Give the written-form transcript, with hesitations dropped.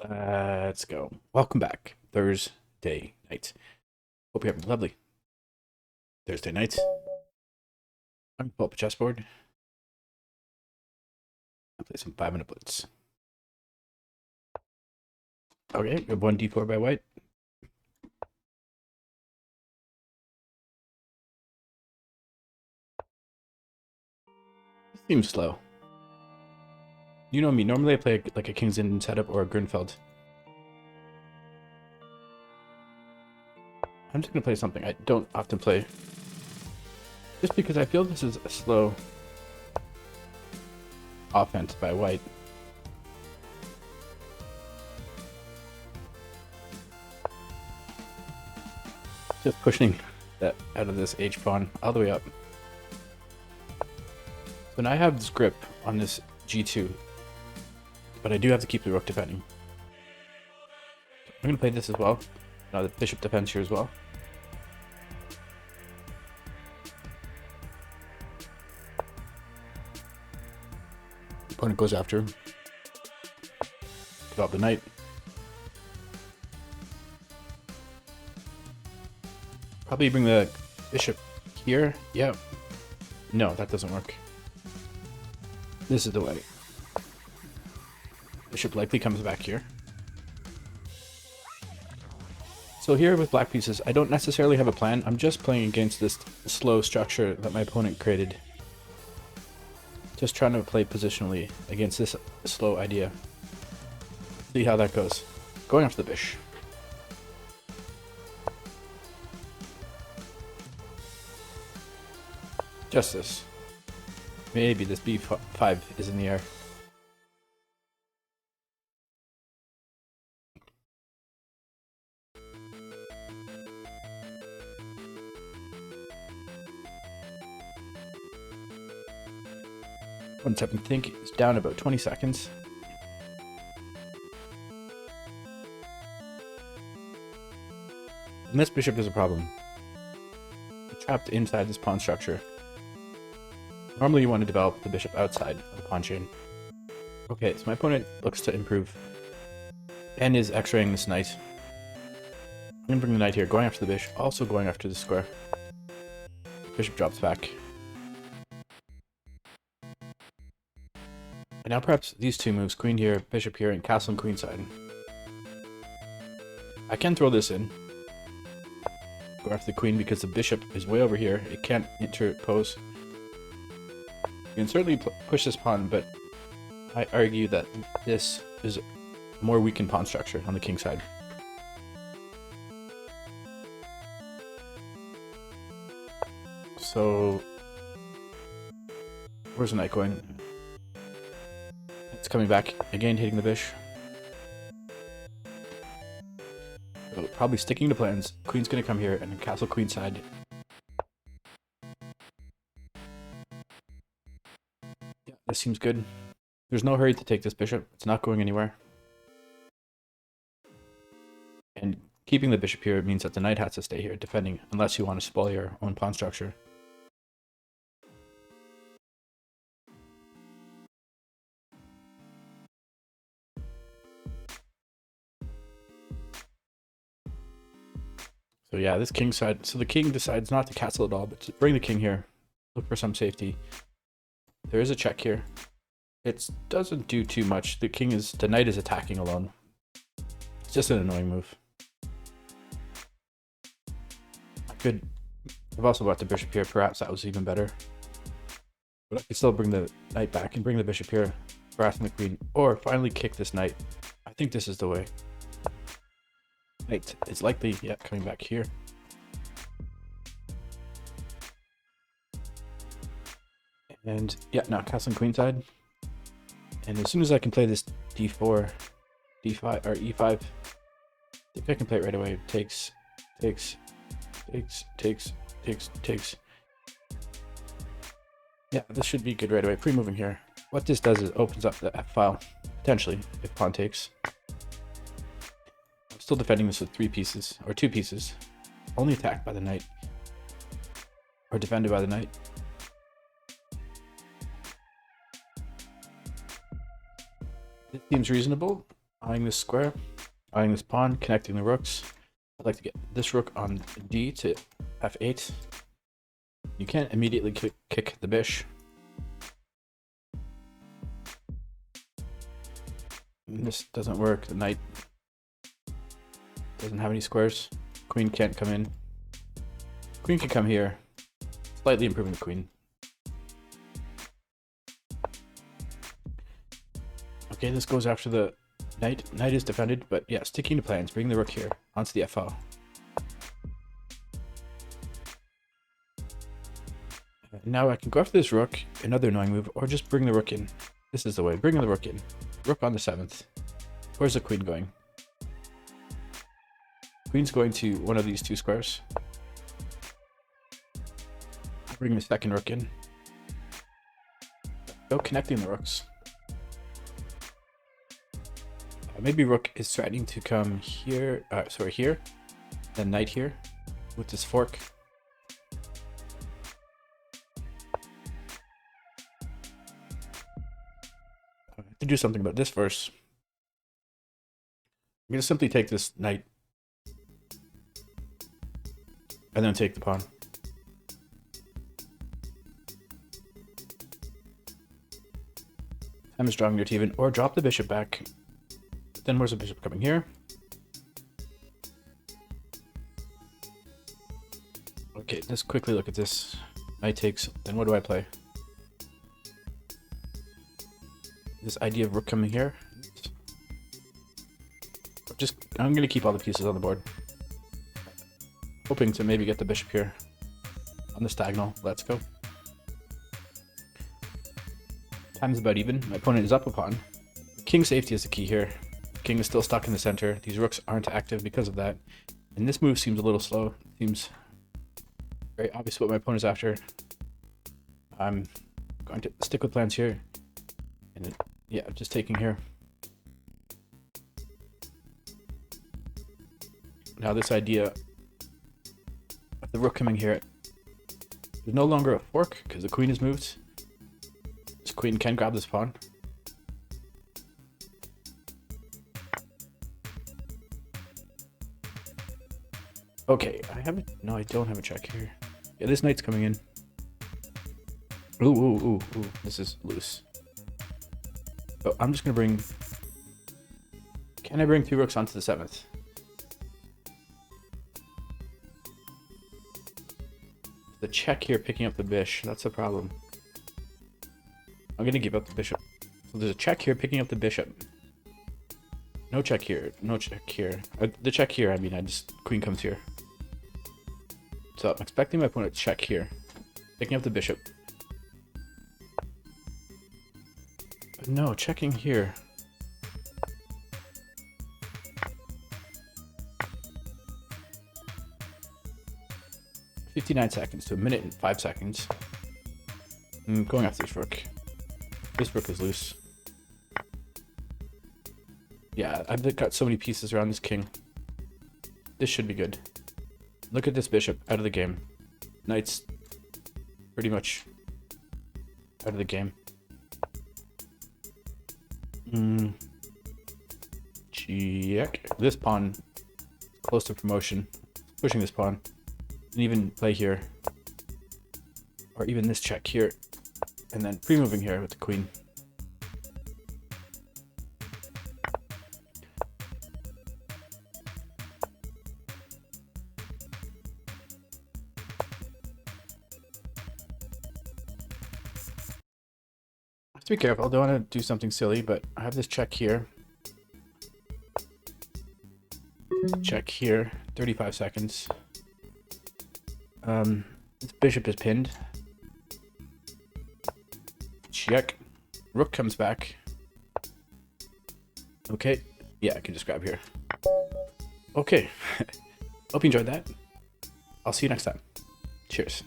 Let's go. Welcome back. Thursday night. Hope you're having a lovely Thursday night. I'm gonna pull up a chessboard and play some 5-minute blitz. Okay, we have one d4 by white. Seems slow. You know me, normally I play like a King's Indian setup or a Grunfeld. I'm just gonna play something I don't often play. Just because I feel this is a slow offense by white. Just pushing that out of this H pawn all the way up. So now I have this grip on this G2, but I do have to keep the rook defending. I'm going to play this as well. Now the bishop defends here as well. The opponent goes after him. Develop the knight. Probably bring the bishop here. Yeah. No, that doesn't work. This is the way. Bishop likely comes back here. So here with black pieces, I don't necessarily have a plan. I'm just playing against this slow structure that my opponent created. Just trying to play positionally against this slow idea. See how that goes. Going after the bishop. Just this. Maybe this b5 is in the air. One second, think it's down about 20 seconds. And this bishop is a problem. It's trapped inside this pawn structure. Normally you want to develop the bishop outside of the pawn chain. Okay, so my opponent looks to improve and is x-raying this knight. I'm going to bring the knight here, going after the bishop, also going after the square. Bishop drops back. And now perhaps these two moves, queen here, bishop here, and castle and queenside. I can throw this in. Go after the queen because the bishop is way over here. It can't interpose. You can certainly push this pawn, but I argue that this is a more weakened pawn structure on the king side. So, where's the knight going? It's coming back again, hitting the bishop. So probably sticking to plans. Queen's gonna come here and castle queenside. Yeah, this seems good. There's no hurry to take this bishop. It's not going anywhere. And keeping the bishop here means that the knight has to stay here defending unless you want to spoil your own pawn structure. So yeah, this king side. So the king decides not to castle at all, but to bring the king here. Look for some safety. There is a check here. It doesn't do too much. The knight is attacking alone. It's just an annoying move. I've also brought the bishop here. Perhaps that was even better. But I could still bring the knight back and bring the bishop here, harassing the queen, or finally kick this knight. I think this is the way. Knight is likely, yeah, coming back here. And yeah, now castling queenside. And as soon as I can play this d4, d5, or e5, I think I can play it right away. Takes. Yeah, this should be good right away. Pre-moving here. What this does is opens up the f file, potentially, if pawn takes. I'm still defending this with 3 pieces, or 2 pieces. Only attacked by the knight. Or defended by the knight. It seems reasonable. Eyeing this square, eyeing this pawn, connecting the rooks. I'd like to get this rook on D to F8. You can't immediately kick the bish. And this doesn't work. The knight doesn't have any squares. Queen can't come in. Queen can come here, slightly improving the queen. Okay, this goes after the knight. Knight is defended, but yeah, sticking to plans. Bring the rook here onto the FL. Now I can go after this rook, another annoying move, or just bring the rook in. This is the way. Bring the rook in. Rook on the 7th. Where's the queen going? Queen's going to one of these two squares. Bring the second rook in. Go connecting the rooks. Maybe rook is threatening to come here, here, then knight here with this fork. I have to do something about this first. I'm gonna simply take this knight and then take the pawn. Time is drawing near to even, or drop the bishop back. Then where's the bishop coming here? Okay, let's quickly look at this. Knight takes, then what do I play? This idea of rook coming here. I'm gonna keep all the pieces on the board. Hoping to maybe get the bishop here on the diagonal. Let's go. Time's about even. My opponent is up a pawn. King safety is the key here. King is still stuck in the center. These rooks aren't active because of that. And this move seems a little slow. Seems very obvious what my opponent's after. I'm going to stick with plans here. And yeah, just taking here. Now this idea of the rook coming here. There's no longer a fork because the queen is moved. This queen can grab this pawn. Okay, no, I don't have a check here. Yeah, this knight's coming in. Ooh, this is loose. So I'm just gonna bring, can I bring 2 rooks onto the 7th? The check here picking up the bish, that's the problem. I'm gonna give up the bishop. So there's a check here picking up the bishop. No check here, no check here. The check here, I mean, queen comes here. So I'm expecting my opponent to check here, picking up the bishop. But no, checking here. "59 seconds to a minute and 5 seconds. I'm going after this rook. This rook is loose. Yeah, I've got so many pieces around this king. This should be good. Look at this bishop out of the game. Knight's pretty much out of the game. Check. This pawn is close to promotion. Pushing this pawn. And even play here. Or even this check here. And then pre-moving here with the queen. Be careful, I don't want to do something silly, but I have this check here. Check here, 35 seconds. This bishop is pinned. Check. Rook comes back. Okay, yeah, I can just grab here. Okay, hope you enjoyed that. I'll see you next time. Cheers.